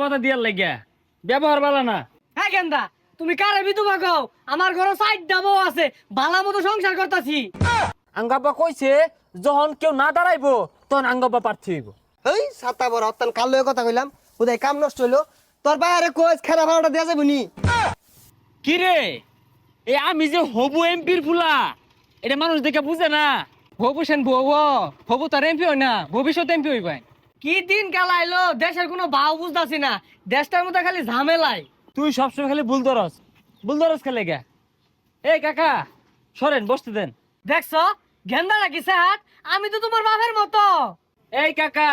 কথা দিয়ার লাগিয়া ব্যবহার ভালো না। হ্যাঁ গেন্দা, তুমি কারে বিধবা কও? আমার ঘরে সাইড ডাবো আছে, ভালো মতো সংসার করতাছি। আঙ্গাব্বা কইছে যখন কেউ না দাঁড়াইবো তখন আঙ্গাব্বা প্রার্থী হইব। এই সাতা বড় অত্যান কাল লয়ে কথা কইলাম, উদয় কাম নষ্ট হইলো। তোর বাইরে কইস খেরা ভাড়াটা দেয়া যাবে নি? কি রে, এই আমি যে হবু এমপির ফুলা এটা মানুষ দেখে বুঝে না। হবু সেন বউ, হবু তার এমপি হই না, ভবিষ্যৎ এমপি হইবাই। কি দিন কাল আইলো, দেশের কোনো ভাও বুঝতাছি না, দেশটার মধ্যে খালি ঝামেলাই। তুই সবসময় খালি বুলদরস খেলে গা। এই কাকা সরেন, বসতে দেন। দেখছো গেন্দা নাকি স্যার? আমি তো তোমার বাপের মতো। এই কাকা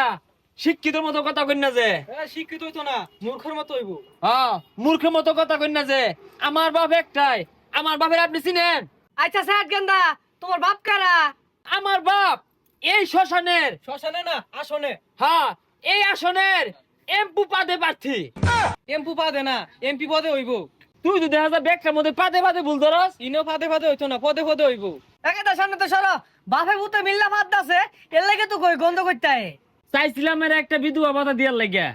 শিক্ষিতর মতো কথা কই না যে। শিক্ষিত হইতো না, মূর্খের মতো হইব। হ্যাঁ মূর্খের মতো কথা কই না যে। আমার বাপ একটাই, আমার বাপের আপনি চিনেন? আচ্ছা স্যার গেন্দা, তোমার বাপ কারা? আমার বাপ এই শ্মশানের, শ্মশানে না আসনে। হ্যাঁ এই আসনের এমপি পদে প্রার্থী। এমপি পদে না, এমপি পদে হইব। তুই তো দেখা যায় ব্যাগটার মধ্যে পাদে বুলদরস। ইনো ফাদে ফাদে হইতো না, পদে পদে হইব। একেটা সামনে তো সরো, বাপে ভূতে মিল্লা ফাদ দাসে, এর লাগে তো কই গন্ধ করতে হয়। চাইছিলাম এর একটা বিধবা ভাতা দিয়ার লাগিয়া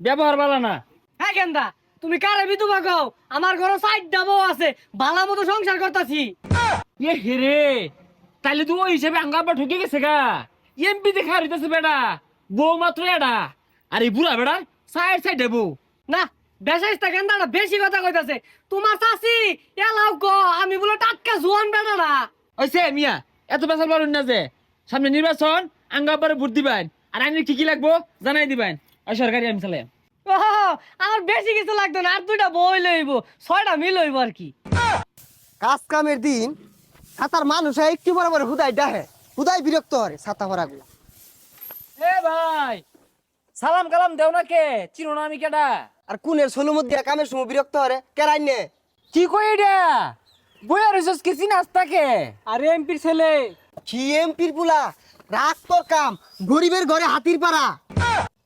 ব্যবহার ভালো না। হ্যাঁ গেন্দা, তুমি কারে বিধবা কও? আমার ঘরে সাইড ডাবো আছে, ভালো মতো সংসার করতাছি। এ হেরে, তাইলে তুই ওই হিসেবে আঙ্গাব্বা ঠকে গেছে গা। এমপি দেখা হইতেছে বেটা, বউ মাত্র এডা। আর এই বুড়া বেড়া সাইড বউ। না বেশাইস্তা গেন্দাটা বেশি কথা কইতাছে। তোমার চাচি এলাও গো, আমি বলে টাটকা জোয়ান বেটা না। ওইসে মিয়া এত বেসাল পারুন না যে। সামনে নির্বাচন, আঙ্গাব্বারে ভোট দিবেন আর আইনের কি কি লাগবো জানাই দিবেন। ওই সরকারি আমি চালাই। ও আমার বেশি কিছু লাগতো না, আর দুইটা বই লইব, 6টা মিল হইব আর কি। কাজ কামের দিন সাতার মানুষ একটু বড় বড় হুদাই ডাহে, হুদাই বিরক্ত হরে ছাতা ভরাগুলা। এ ভাই সালাম কালাম দেও না কে, চিনো না আমি কেডা? আর কুনের সোলো মধ্যে কামের সময় বিরক্ত হরে কেরাই নে। কি কই এটা বইয়া রইছস কি চিনাস তাকে? আরে এমপির ছেলে। কি এমপির পুলা, রাগ তোর কাম, গরিবের ঘরে হাতির পাড়া।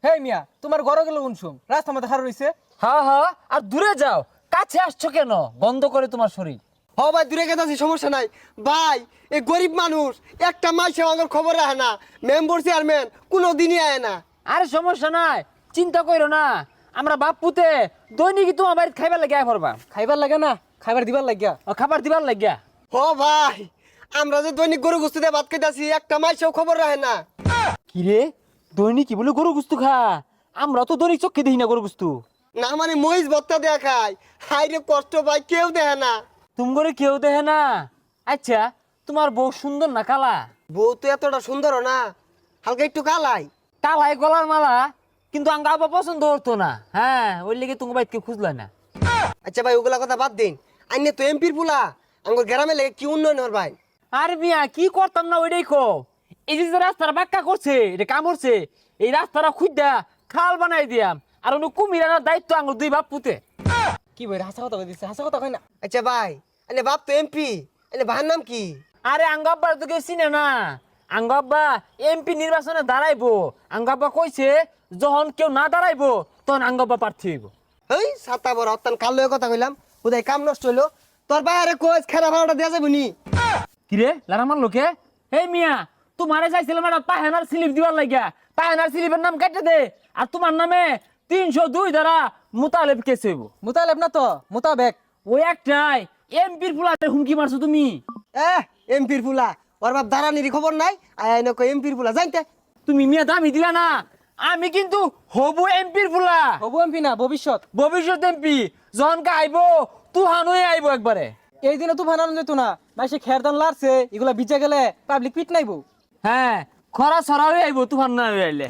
হে মিয়া, তোমার ঘরে গেল উনসুম, রাস্তা মধ্যে হার রইছে। হ্যাঁ হ্যাঁ, আর দূরে যাও, কাছে আসছো কেন? বন্ধ করে তোমার শরীর। হ ভাই দূরে গেছে সমস্যা নাই ভাই, এই গরিব মানুষ একটা মাসে আমার খবর রাখে না, মেম্বার চেয়ারম্যান কোনো দিনই আয় না। আরে সমস্যা নাই, চিন্তা করো না। আমরা বাপ পুতে দৈনিক তোমার বাড়িতে খাইবার লাগিয়া পড়বা। খাইবার লাগে না, খাইবার দিবার লাগিয়া। খাবার দিবার লাগিয়া। হ ভাই, আমরা যে দৈনিক গরু গুস্তি দিয়ে ভাত খাইতেছি, একটা মাসেও খবর রাখে না। কি রে, দৈনিক কি বলে গরু গুস্তু খা? আমরা তো দৈনিক চোখে দেখি না গরু গুস্তু। না মানে মহিষ ভত্তা দেয়া খায়, হাই রে কষ্ট ভাই, কেউ দেখে না। তুমি করে কেউ দেখে না? আচ্ছা তোমার বউ সুন্দর না কালা? বউ তো এতটা সুন্দর না, হালকা একটু কালাই। কালাই গলার মালা, কিন্তু আঙ্গা আবার পছন্দ হতো না। হ্যাঁ ওই লেগে তুমি বাইকে খুঁজলা না। আচ্ছা ভাই ওগুলা কথা বাদ দিন, আইনে তো এমপির পুলা, আমার গ্রামে লেগে কি উন্নয়ন হর ভাই? আর মিয়া কি করতাম না ওইটাই কো। এই যে রাস্তাটা বাক্কা করছে, এটা কাম করছে, এই রাস্তাটা খুঁজা খাল বানাই দিয়াম। আর অন্য কুমিরানোর দায়িত্ব আঙুর দুই বাপ পুতে। কি বই হাসা কথা কইছে, হাসা কথা কই না। আচ্ছা ভাই, আইনে বাপ তো এমপি, আইনে ভাইয়ের নাম কি? আরে আঙ্গাব্বার তো কেউ চিনে না। আঙ্গাব্বা এমপি নির্বাচনে দাঁড়াইবো। আঙ্গাব্বা কইছে যখন কেউ না দাঁড়াইবো তখন আঙ্গাব্বা প্রার্থী হইব। এই সাতা বড় অত্যান কাল লয়ে কথা কইলাম, উদয় কাম নষ্ট হইলো। তোর বাইরে কইস খেরা ভাড়াটা দেয়া যাবে নি? কিরে লারামার লোকে, এই মিয়া তোমারে চাইছিলাম একটা পাহেনার স্লিপ দিবার লাগিয়া। পাহেনার স্লিপের নাম কেটে দে, আর তোমার নামে 302 দ্বারা মোতালেব কেস হইব। মুতালেব না তো, মুতাবেক। ওই একটাই এমপির ফুলাতে হুমকি মারছো তুমি। এমপির পুলা, ওর বাপ দাঁড়ানির খবর নাই, আইনে কই এমপির পুলা জানতে। তুমি মিয়া দামি দিলা না। আমি কিন্তু হবু এমপির ফুলা, হবু এমপি না, ভবিষ্যৎ। ভবিষ্যৎ এমপি। যখনকে আইব তুহান হয়ে আইব একবারে। এই দিনে তো বানানো যেত না, মাসে খেরদান লারছে, এগুলা বিচে গেলে পাবলিক পিট নাইবো। হ্যাঁ খরা ছড়া হয়ে আইব তুফান না হয়ে আইলে।